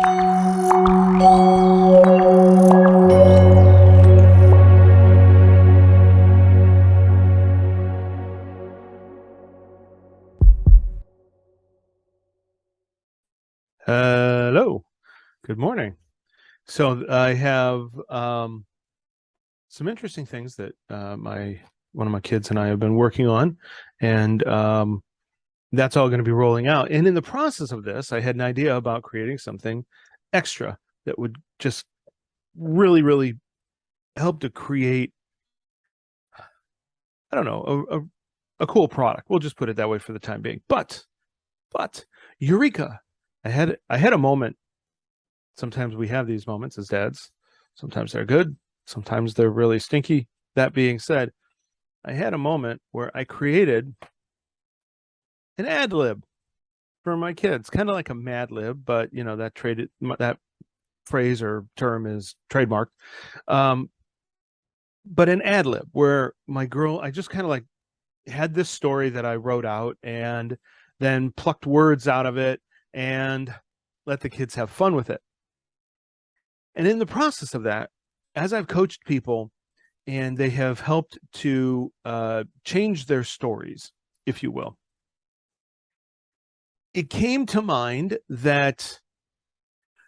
Hello, good morning. So I have some interesting things that one of my kids and I have been working on, and that's all going to be rolling out. And in the process of this, I had an idea about creating something extra that would just really, really help to create, I don't know, a cool product. We'll just put it that way for the time being. But Eureka! I had a moment. Sometimes we have these moments as dads. Sometimes they're good. Sometimes they're really stinky. That being said, I had a moment where I created an ad lib for my kids, kind of like a Mad Lib, but you know that phrase or term is trademarked. But an ad lib where my girl, I just kind of like had this story that I wrote out and then plucked words out of it and let the kids have fun with it. And in the process of that, as I've coached people and they have helped to change their stories, if you will, it came to mind that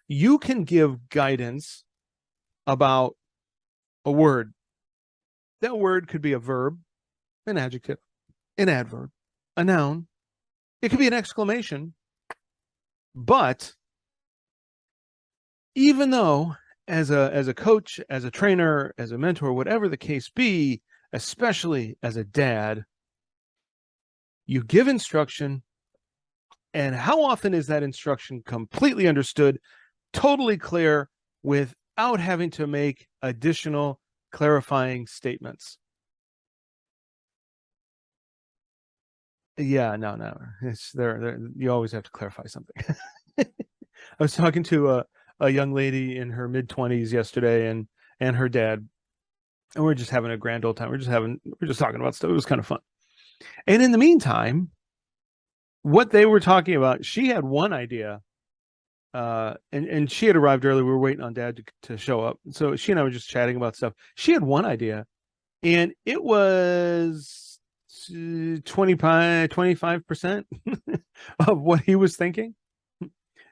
you can give guidance about a word. That word could be a verb, an adjective, an adverb, a noun. It could be an exclamation. But even though as a coach, as a trainer, as a mentor, whatever the case be, especially as a dad, you give instruction, and how often is that instruction completely understood, totally clear, without having to make additional clarifying statements? Yeah, no, it's there. You always have to clarify something. I was talking to a young lady in her mid-20s yesterday, and her dad, and we're just having a grand old time. We're just talking about stuff. It was kind of fun. And in the meantime, what they were talking about, she had one idea, and she had arrived early. We were waiting on Dad to show up, so she and I were just chatting about stuff. She had one idea, and it was 25% of what he was thinking.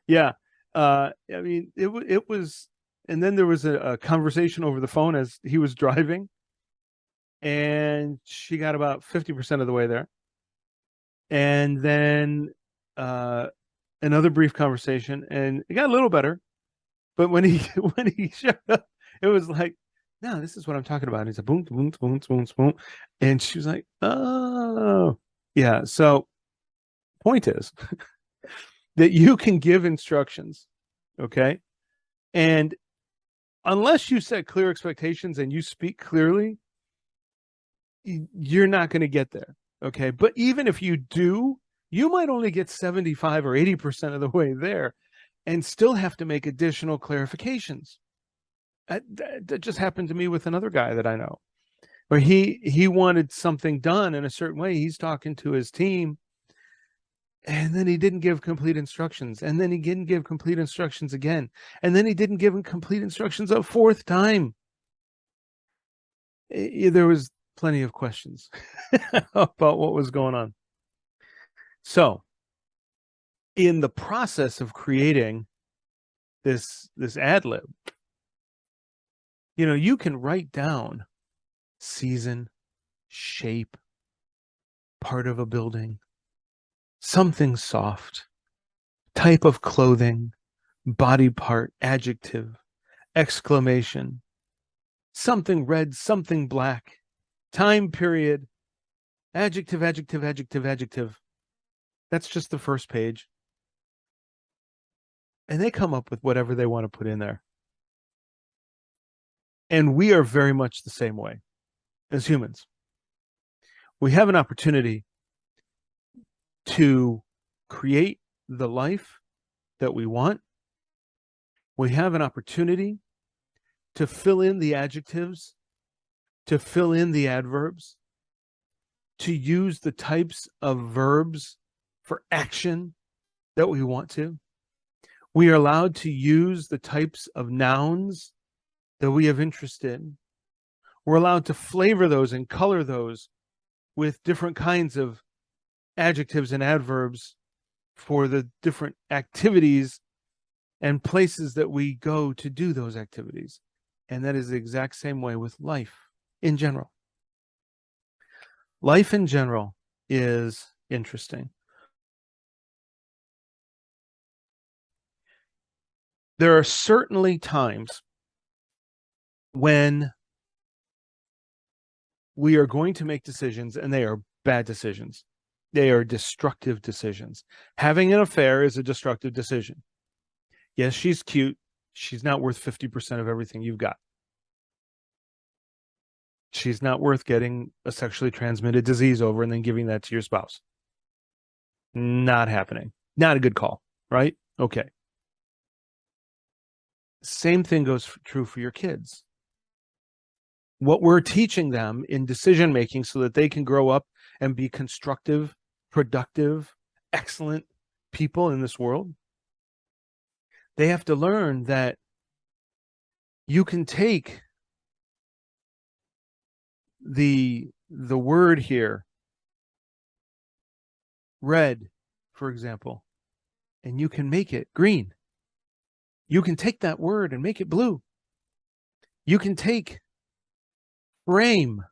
Yeah. I mean, it was, and then there was a conversation over the phone as he was driving, and she got about 50% of the way there. And then another brief conversation, and it got a little better. But when he when he showed up, it was like, no, this is what I'm talking about. And he's like, boom, boom, boom, boom, boom. And she was like, oh, yeah. So point is that you can give instructions, okay? And unless you set clear expectations and you speak clearly, you're not going to get there, okay? But even if you do, you might only get 75 or 80% of the way there and still have to make additional clarifications. That just happened to me with another guy that I know, where he wanted something done in a certain way. He's talking to his team, and then he didn't give complete instructions, and then he didn't give complete instructions again, and then he didn't give him complete instructions a fourth time. There was plenty of questions about what was going on. So in the process of creating this ad lib, you can write down season, shape, part of a building, something soft, type of clothing, body part, adjective, exclamation, something red, something black, time period, adjective, adjective, adjective, adjective. That's just the first page. And they come up with whatever they want to put in there. And we are very much the same way as humans. We have an opportunity to create the life that we want. We have an opportunity to fill in the adjectives, to fill in the adverbs, to use the types of verbs for action that we want to. We are allowed to use the types of nouns that we have interest in. We're allowed to flavor those and color those with different kinds of adjectives and adverbs for the different activities and places that we go to do those activities. And that is the exact same way with life in general. Life in general is interesting. There are certainly times when we are going to make decisions and they are bad decisions. They are destructive decisions. Having an affair is a destructive decision. Yes, she's cute. She's not worth 50% of everything you've got. She's not worth getting a sexually transmitted disease over and then giving that to your spouse. Not happening. Not a good call, right? Okay. Same thing goes true for your kids. What we're teaching them in decision making so that they can grow up and be constructive, productive, excellent people in this world, they have to learn that you can take the word here, red, for example, and you can make it green. You can take that word and make it blue. You can take frame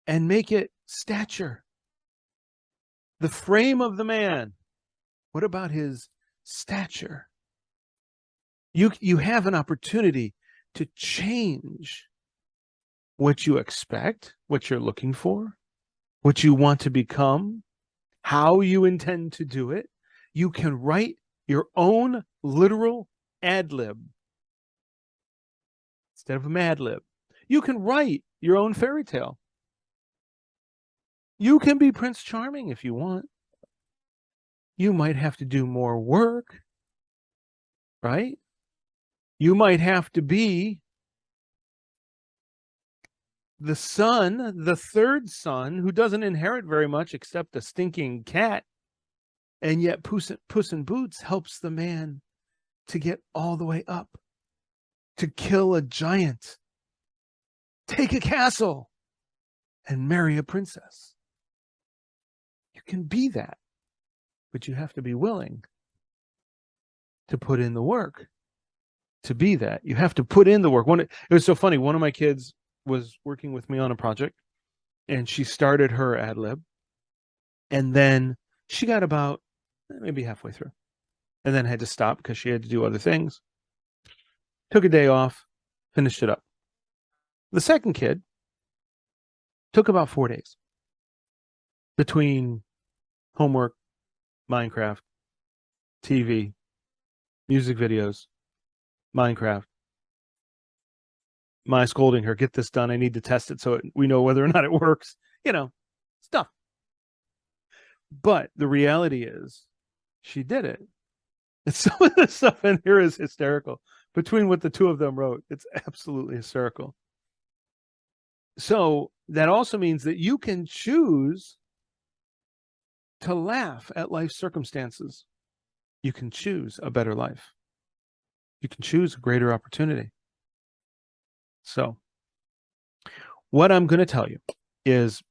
and make it stature. The frame of the man. What about his stature? You have an opportunity to change what you expect, what you're looking for, what you want to become, how you intend to do it. You can write your own literal ad lib instead of a mad lib. You can write your own fairy tale. You can be Prince Charming if you want. You might have to do more work, right? You might have to be the son, the third son, who doesn't inherit very much except a stinking cat. And yet Puss in Boots helps the man to get all the way up, to kill a giant, take a castle, and marry a princess. You can be that, but you have to be willing to put in the work to be that. You have to put in the work. It was so funny. One of my kids was working with me on a project, and she started her ad lib, and then she got about maybe halfway through, and then had to stop because she had to do other things. Took a day off, finished it up. The second kid took about 4 days between homework, Minecraft, TV, music videos, Minecraft, my scolding her, get this done. I need to test it so we know whether or not it works, stuff. But the reality is she did it. And some of the stuff in here is hysterical. Between what the two of them wrote, it's absolutely hysterical. So that also means that you can choose to laugh at life's circumstances. You can choose a better life. You can choose a greater opportunity. So what I'm going to tell you is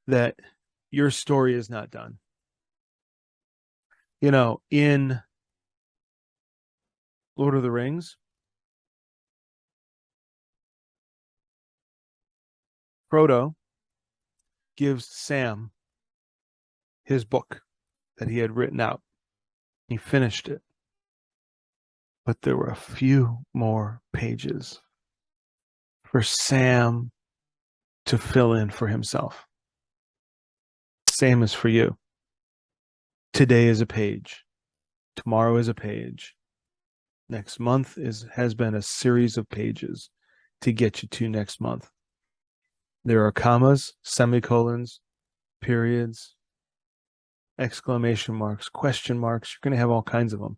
that your story is not done. In Lord of the Rings, Frodo gives Sam his book that he had written out. He finished it. But there were a few more pages for Sam to fill in for himself. Same as for you. Today is a page. Tomorrow is a page. Next month has been a series of pages to get you to next month. There are commas, semicolons, periods, exclamation marks, question marks. You're going to have all kinds of them.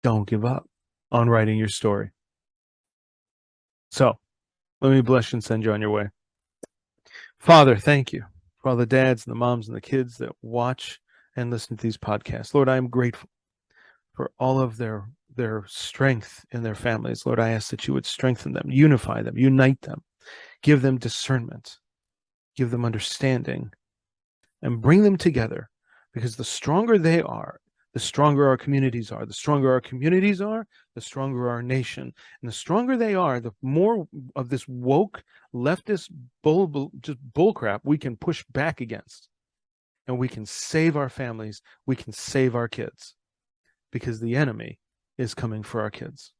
Don't give up on writing your story. So let me bless you and send you on your way. Father, thank you for all the dads and the moms and the kids that watch and listen to these podcasts. Lord, I am grateful for all of their strength in their families. Lord, I ask that you would strengthen them, unify them, unite them, give them discernment, give them understanding, and bring them together, because the stronger they are, the stronger our communities are. The stronger our communities are, the stronger our nation. And the stronger they are, the more of this woke leftist bullcrap we can push back against. And we can save our families. We can save our kids, because the enemy is coming for our kids.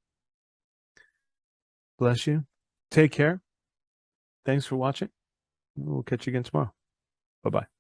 Bless you. Take care. Thanks for watching. We'll catch you again tomorrow. Bye-bye.